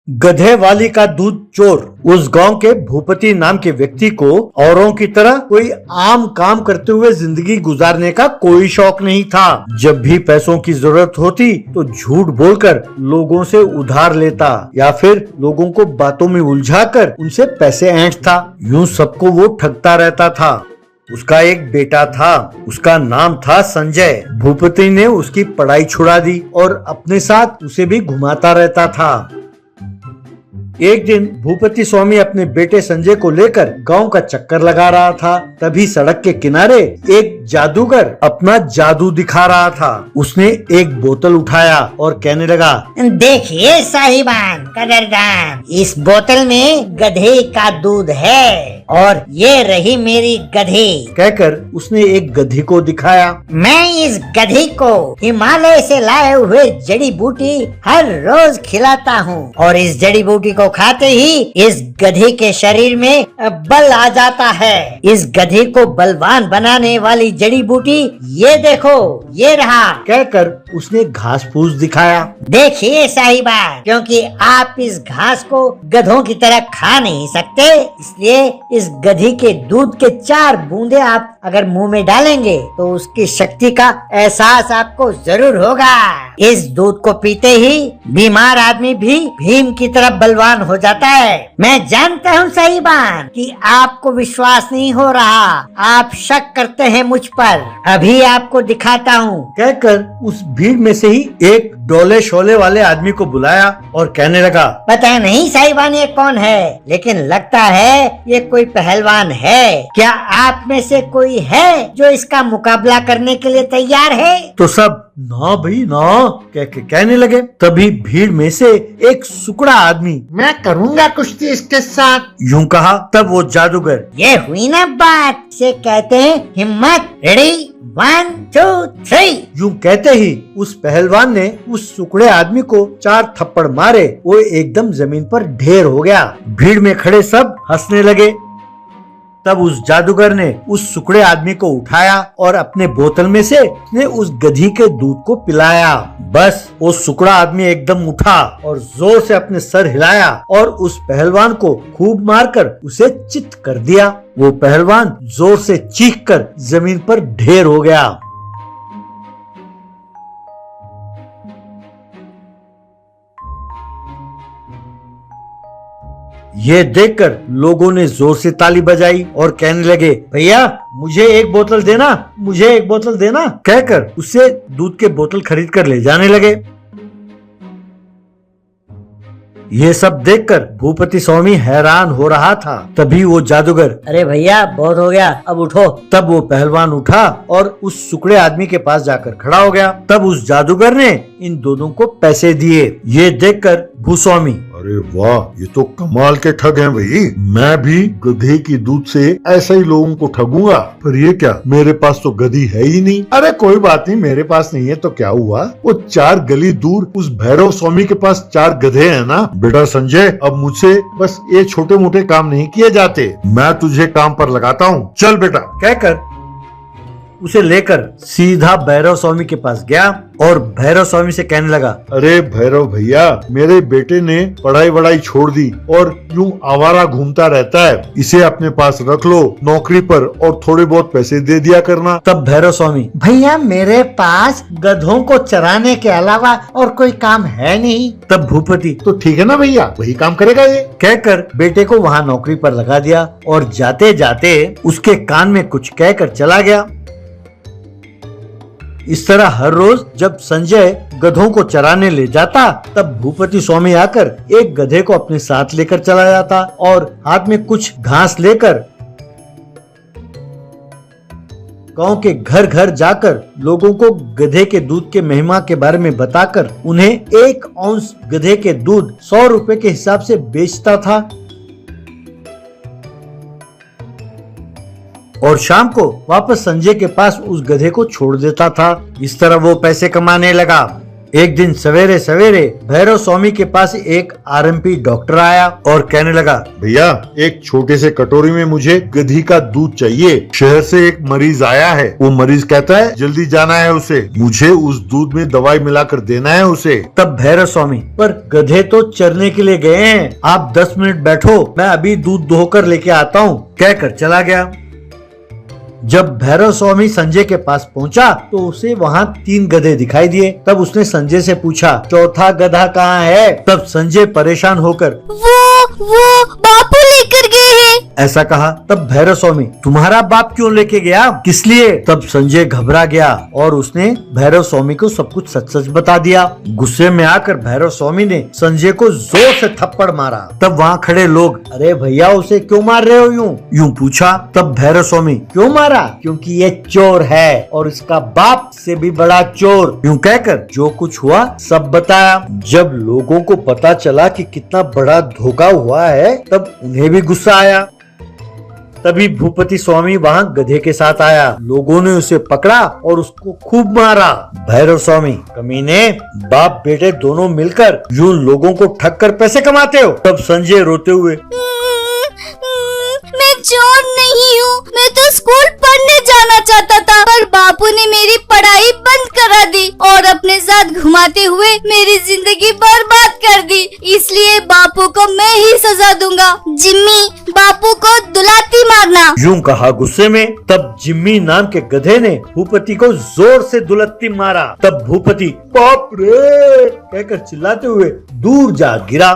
गधे वाली का दूध चोर। उस गांव के भूपति नाम के व्यक्ति को औरों की तरह कोई आम काम करते हुए जिंदगी गुजारने का कोई शौक नहीं था। जब भी पैसों की जरूरत होती तो झूठ बोलकर लोगों से उधार लेता या फिर लोगों को बातों में उलझाकर उनसे पैसे ऐंठता। यूं सबको वो ठगता रहता था। उसका एक बेटा था, उसका नाम था संजय। भूपति ने उसकी पढ़ाई छुड़ा दी और अपने साथ उसे भी घुमाता रहता था। एक दिन भूपति स्वामी अपने बेटे संजय को लेकर गांव का चक्कर लगा रहा था। तभी सड़क के किनारे एक जादूगर अपना जादू दिखा रहा था। उसने एक बोतल उठाया और कहने लगा, देखिए साहिबान कदरदान, इस बोतल में गधे का दूध है और ये रही मेरी गधी। कहकर उसने एक गधी को दिखाया। मैं इस गधी को हिमालय से लाए हुए जड़ी बूटी हर रोज खिलाता हूँ और इस जड़ी बूटी को खाते ही इस गधी के शरीर में बल आ जाता है। इस गधी को बलवान बनाने वाली जड़ी बूटी ये देखो, ये रहा। कहकर उसने घास फूस दिखाया। देखिए साहिबा, क्योंकि आप इस घास को गधों की तरह खा नहीं सकते, इसलिए इस गधी के दूध के 4 बूंदे आप अगर मुंह में डालेंगे तो उसकी शक्ति का एहसास आपको जरूर होगा। इस दूध को पीते ही बीमार आदमी भी भीम की तरह बलवान हो जाता है। मैं जानता हूँ साहिबान कि आपको विश्वास नहीं हो रहा, आप शक करते हैं मुझ पर। अभी आपको दिखाता हूँ। कहकर उस भीड़ में से ही एक डोले शोले वाले आदमी को बुलाया और कहने लगा, पता नहीं साहिबान ये कौन है, लेकिन लगता है ये कोई पहलवान है। क्या आप में से कोई है जो इसका मुकाबला करने के लिए तैयार है? तो सब ना भाई ना कहने लगे। तभी भीड़ में से एक सुकड़ा आदमी, मैं करूँगा कुश्ती इसके साथ, यूं कहा। तब वो जादूगर, ये हुई ना बात, से कहते हैं हिम्मत। रेडी 1 2 3। यूं कहते ही उस पहलवान ने उस सुकड़े आदमी को 4 थप्पड़ मारे। वो एकदम जमीन पर ढेर हो गया। भीड़ में खड़े सब हंसने लगे। तब उस जादूगर ने उस सुकड़े आदमी को उठाया और अपने बोतल में से ने उस गधी के दूध को पिलाया। बस वो सुकड़ा आदमी एकदम उठा और जोर से अपने सर हिलाया और उस पहलवान को खूब मारकर उसे चित कर दिया। वो पहलवान जोर से चीखकर जमीन पर ढेर हो गया। ये देखकर लोगों ने जोर से ताली बजाई और कहने लगे, भैया मुझे एक बोतल देना, मुझे एक बोतल देना। कहकर उससे दूध के बोतल खरीद कर ले जाने लगे। ये सब देखकर भूपति स्वामी हैरान हो रहा था। तभी वो जादूगर, अरे भैया बहुत हो गया, अब उठो। तब वो पहलवान उठा और उस सुकड़े आदमी के पास जाकर खड़ा हो गया। तब उस जादूगर ने इन दोनों को पैसे दिए। ये देखकर भूस्वामी, अरे वाह, ये तो कमाल के ठग हैं भाई। मैं भी गधे की दूध से ऐसे ही लोगों को ठगूंगा। पर ये क्या, मेरे पास तो गधी है ही नहीं। अरे कोई बात नहीं, मेरे पास नहीं है तो क्या हुआ, वो 4 गली दूर उस भैरव स्वामी के पास 4 गधे हैं ना। बेटा संजय, अब मुझसे बस ये छोटे मोटे काम नहीं किए जाते, मैं तुझे काम पर लगाता हूँ, चल बेटा। कहकर उसे लेकर सीधा भैरव स्वामी के पास गया और भैरव स्वामी से कहने लगा, अरे भैरव भैया, मेरे बेटे ने पढ़ाई वढ़ाई छोड़ दी और यूं आवारा घूमता रहता है, इसे अपने पास रख लो नौकरी पर और थोड़े बहुत पैसे दे दिया करना। तब भैरव स्वामी, भैया मेरे पास गधों को चराने के अलावा और कोई काम है नहीं। तब भूपति, तो ठीक है ना भैया, वही काम करेगा ये। कहकर बेटे को वहाँ नौकरी पर लगा दिया और जाते जाते उसके कान में कुछ कहकर चला गया। इस तरह हर रोज जब संजय गधों को चराने ले जाता, तब भूपति स्वामी आकर एक गधे को अपने साथ लेकर चला जाता और हाथ में कुछ घास लेकर गांव के घर घर जाकर लोगों को गधे के दूध के महिमा के बारे में बताकर उन्हें 1 औंस गधे के दूध 100 रुपए के हिसाब से बेचता था और शाम को वापस संजय के पास उस गधे को छोड़ देता था। इस तरह वो पैसे कमाने लगा। एक दिन सवेरे सवेरे भैरव स्वामी के पास एक आरएमपी डॉक्टर आया और कहने लगा, भैया एक छोटे से कटोरी में मुझे गधी का दूध चाहिए। शहर से एक मरीज आया है। वो मरीज कहता है जल्दी जाना है उसे, मुझे उस दूध में दवाई मिलाकर देना है उसे। तब भैरव स्वामी, पर गधे तो चरने के लिए गए हैं, आप 10 मिनट बैठो, मैं अभी दूध धोकर लेके आता हूँ, कहकर चला गया। जब भैरव स्वामी संजय के पास पहुंचा तो उसे वहाँ 3 गधे दिखाई दिए। तब उसने संजय से पूछा, चौथा गधा कहाँ है? तब संजय परेशान होकर, वो बापू लेकर गए हैं। ऐसा कहा। तब भैरव स्वामी, तुम्हारा बाप क्यों लेके गया, किस लिए? तब संजय घबरा गया और उसने भैरव स्वामी को सब कुछ सच सच बता दिया। गुस्से में आकर भैरव स्वामी ने संजय को जोर से थप्पड़ मारा। तब वहाँ खड़े लोग, अरे भैया उसे क्यों मार रहे हो यूं पूछा। तब भैरव स्वामी, क्यों मारा? क्योंकि ये चोर है और इसका बाप से भी बड़ा चोर, यूं कहकर जो कुछ हुआ सब बताया। जब लोगों को पता चला कि कितना बड़ा धोखा हुआ है तब उन्हें भी गुस्सा आया। तभी भूपति स्वामी वहाँ गधे के साथ आया। लोगों ने उसे पकड़ा और उसको खूब मारा। भैरव स्वामी, कमीने, बाप बेटे दोनों मिलकर यूं लोगों को ठग कर पैसे कमाते हो। तब संजय रोते हुए, मैं चोर नहीं हूँ, मैं तो स्कूल पढ़ने जाना चाहता था, पर बापू ने मेरी पढ़ाई बंद करा दी और अपने साथ घुमाते हुए मेरी जिंदगी बर्बाद कर दी। इसलिए बापू को मैं ही सजा दूंगा। जिम्मी, बापू को दुलाती मारना। यूं कहा गुस्से में। तब जिम्मी नाम के गधे ने भूपति को जोर से दुलत्ती मारा। तब भूपति बाप रे कहकर चिल्लाते हुए दूर जा गिरा।